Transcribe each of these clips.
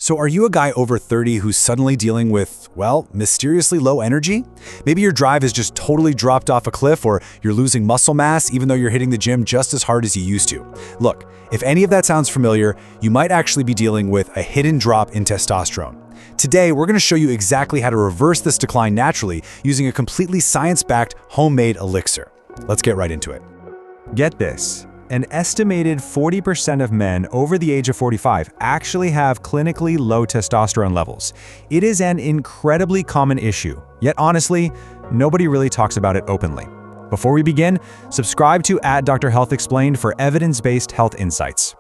So are you a guy over 30 who's suddenly dealing with, well, mysteriously low energy? Maybe your drive has just totally dropped off a cliff, or you're losing muscle mass even though you're hitting the gym just as hard as you used to. Look, if any of that sounds familiar, you might actually be dealing with a hidden drop in testosterone. Today, we're going to show you exactly how to reverse this decline naturally using a completely science-backed homemade elixir. Let's get right into it. Get this. An estimated 40% of men over the age of 45 actually have clinically low testosterone levels. It is an incredibly common issue, yet honestly, nobody really talks about it openly. Before we begin, subscribe to @DrHealthExplained for evidence-based health insights.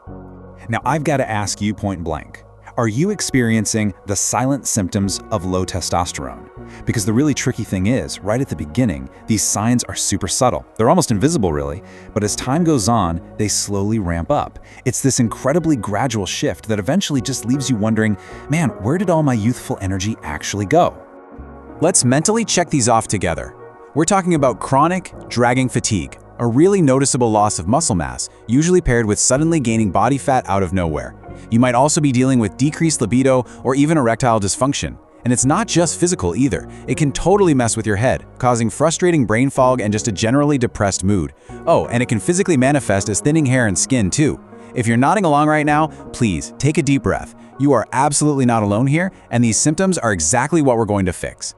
Now, I've got to ask you point blank. Are you experiencing the silent symptoms of low testosterone? Because the really tricky thing is, right at the beginning, these signs are super subtle. They're almost invisible, really, but as time goes on, they slowly ramp up. It's this incredibly gradual shift that eventually just leaves you wondering, man, where did all my youthful energy actually go? Let's mentally check these off together. We're talking about chronic, dragging fatigue, a really noticeable loss of muscle mass, usually paired with suddenly gaining body fat out of nowhere. You might also be dealing with decreased libido or even erectile dysfunction. And it's not just physical either. It can totally mess with your head, causing frustrating brain fog and just a generally depressed mood. Oh, and it can physically manifest as thinning hair and skin too. If you're nodding along right now, please take a deep breath. You are absolutely not alone here, and these symptoms are exactly what we're going to fix.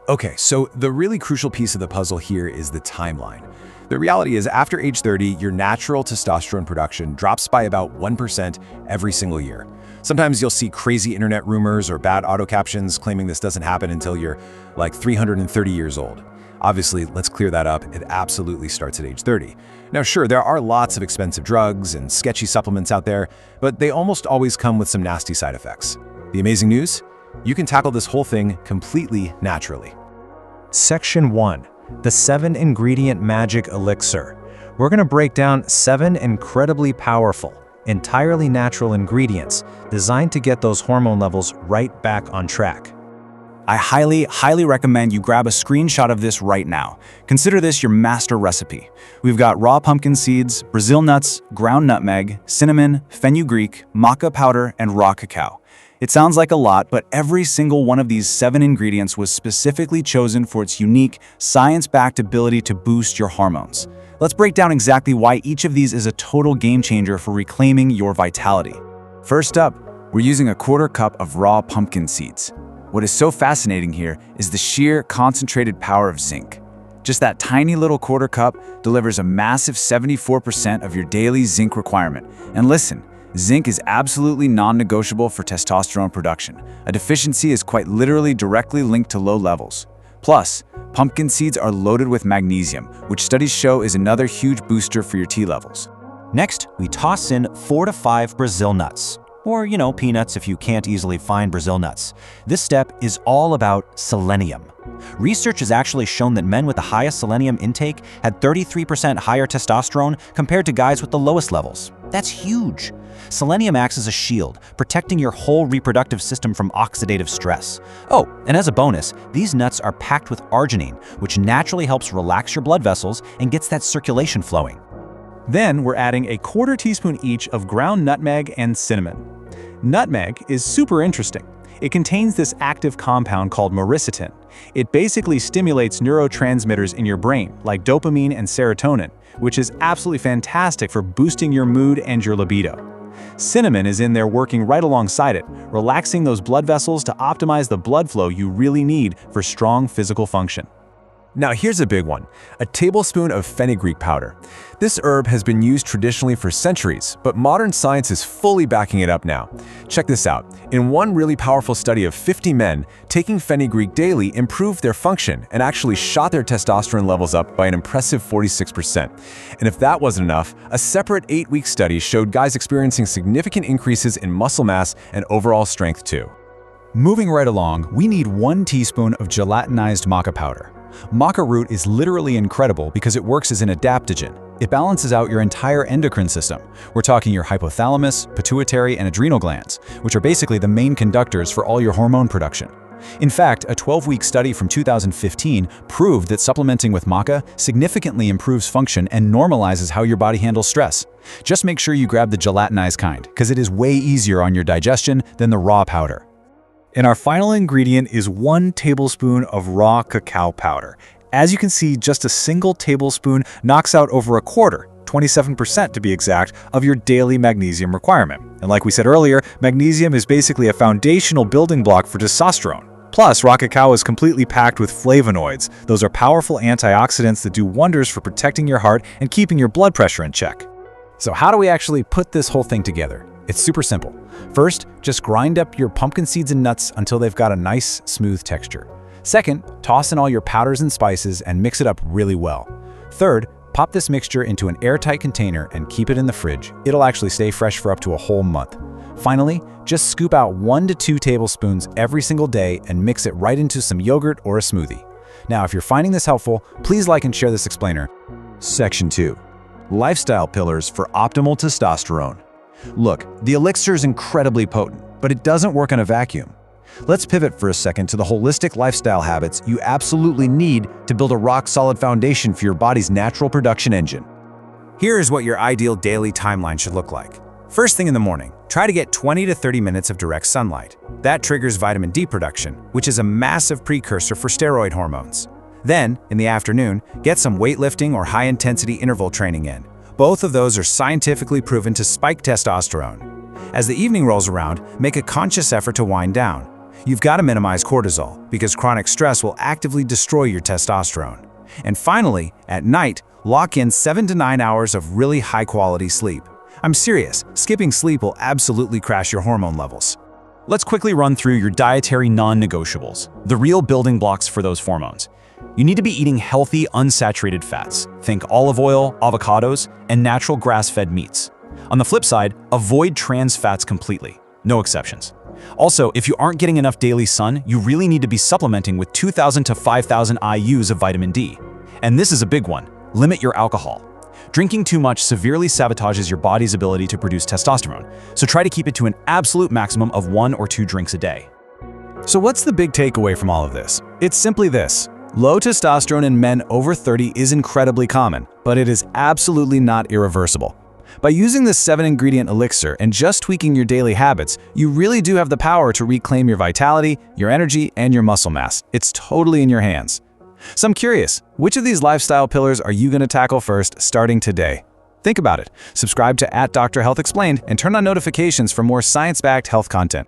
Okay, so the really crucial piece of the puzzle here is the timeline. The reality is, after age 30, your natural testosterone production drops by about 1% every single year. Sometimes you'll see crazy internet rumors or bad auto captions claiming this doesn't happen until you're like 330 years old. Obviously, let's clear that up. It absolutely starts at age 30. Now, sure, there are lots of expensive drugs and sketchy supplements out there, but they almost always come with some nasty side effects. The amazing news? You can tackle this whole thing completely naturally. Section 1. The 7-ingredient magic elixir. We're going to break down 7 incredibly powerful, entirely natural ingredients designed to get those hormone levels right back on track. I highly recommend you grab a screenshot of this right now. Consider this your master recipe. We've got raw pumpkin seeds, Brazil nuts, ground nutmeg, cinnamon, fenugreek, maca powder, and raw cacao. It sounds like a lot, but every single one of these 7 ingredients was specifically chosen for its unique, science-backed ability to boost your hormones. Let's break down exactly why each of these is a total game changer for reclaiming your vitality. First up, we're using a 1/4 cup of raw pumpkin seeds. What is so fascinating here is the sheer concentrated power of zinc. Just that tiny little 1/4 cup delivers a massive 74% of your daily zinc requirement. And listen, zinc is absolutely non-negotiable for testosterone production. A deficiency is quite literally directly linked to low levels. Plus, pumpkin seeds are loaded with magnesium, which studies show is another huge booster for your T levels. Next, we toss in 4 to 5 Brazil nuts. Or, peanuts if you can't easily find Brazil nuts. This step is all about selenium. Research has actually shown that men with the highest selenium intake had 33% higher testosterone compared to guys with the lowest levels. That's huge. Selenium acts as a shield, protecting your whole reproductive system from oxidative stress. Oh, and as a bonus, these nuts are packed with arginine, which naturally helps relax your blood vessels and gets that circulation flowing. Then we're adding a 1/4 teaspoon each of ground nutmeg and cinnamon. Nutmeg is super interesting. It contains this active compound called myricetin. It basically stimulates neurotransmitters in your brain, like dopamine and serotonin, which is absolutely fantastic for boosting your mood and your libido. Cinnamon is in there working right alongside it, relaxing those blood vessels to optimize the blood flow you really need for strong physical function. Now here's a big one, a tablespoon of fenugreek powder. This herb has been used traditionally for centuries, but modern science is fully backing it up now. Check this out. In one really powerful study of 50 men, taking fenugreek daily improved their function and actually shot their testosterone levels up by an impressive 46%. And if that wasn't enough, a separate 8-week study showed guys experiencing significant increases in muscle mass and overall strength too. Moving right along, we need 1 teaspoon of gelatinized maca powder. Maca root is literally incredible because it works as an adaptogen. It balances out your entire endocrine system. We're talking your hypothalamus, pituitary, and adrenal glands, which are basically the main conductors for all your hormone production. In fact, a 12-week study from 2015 proved that supplementing with maca significantly improves function and normalizes how your body handles stress. Just make sure you grab the gelatinized kind, because it is way easier on your digestion than the raw powder. And our final ingredient is 1 tablespoon of raw cacao powder. As you can see, just a single tablespoon knocks out over a quarter, 27% to be exact, of your daily magnesium requirement. And like we said earlier, magnesium is basically a foundational building block for testosterone. Plus, raw cacao is completely packed with flavonoids. Those are powerful antioxidants that do wonders for protecting your heart and keeping your blood pressure in check. So how do we actually put this whole thing together? It's super simple. First, just grind up your pumpkin seeds and nuts until they've got a nice, smooth texture. Second, toss in all your powders and spices and mix it up really well. Third, pop this mixture into an airtight container and keep it in the fridge. It'll actually stay fresh for up to a whole month. Finally, just scoop out 1 to 2 tablespoons every single day and mix it right into some yogurt or a smoothie. Now, if you're finding this helpful, please like and share this explainer. Section 2. Lifestyle pillars for optimal testosterone. Look, the elixir is incredibly potent, but it doesn't work in a vacuum. Let's pivot for a second to the holistic lifestyle habits you absolutely need to build a rock-solid foundation for your body's natural production engine. Here is what your ideal daily timeline should look like. First thing in the morning, try to get 20 to 30 minutes of direct sunlight. That triggers vitamin D production, which is a massive precursor for steroid hormones. Then, in the afternoon, get some weightlifting or high-intensity interval training in. Both of those are scientifically proven to spike testosterone. As the evening rolls around, make a conscious effort to wind down. You've got to minimize cortisol, because chronic stress will actively destroy your testosterone. And finally, at night, lock in 7 to 9 hours of really high-quality sleep. I'm serious, skipping sleep will absolutely crash your hormone levels. Let's quickly run through your dietary non-negotiables, the real building blocks for those hormones. You need to be eating healthy, unsaturated fats. Think olive oil, avocados, and natural grass-fed meats. On the flip side, avoid trans fats completely. No exceptions. Also, if you aren't getting enough daily sun, you really need to be supplementing with 2,000 to 5,000 IUs of vitamin D. And this is a big one: limit your alcohol. Drinking too much severely sabotages your body's ability to produce testosterone, so try to keep it to an absolute maximum of 1 or 2 drinks a day. So what's the big takeaway from all of this? It's simply this. Low testosterone in men over 30 is incredibly common, but it is absolutely not irreversible. By using this 7-ingredient elixir and just tweaking your daily habits, you really do have the power to reclaim your vitality, your energy, and your muscle mass. It's totally in your hands. So I'm curious, which of these lifestyle pillars are you going to tackle first starting today? Think about it. Subscribe to @Dr. Health Explained and turn on notifications for more science-backed health content.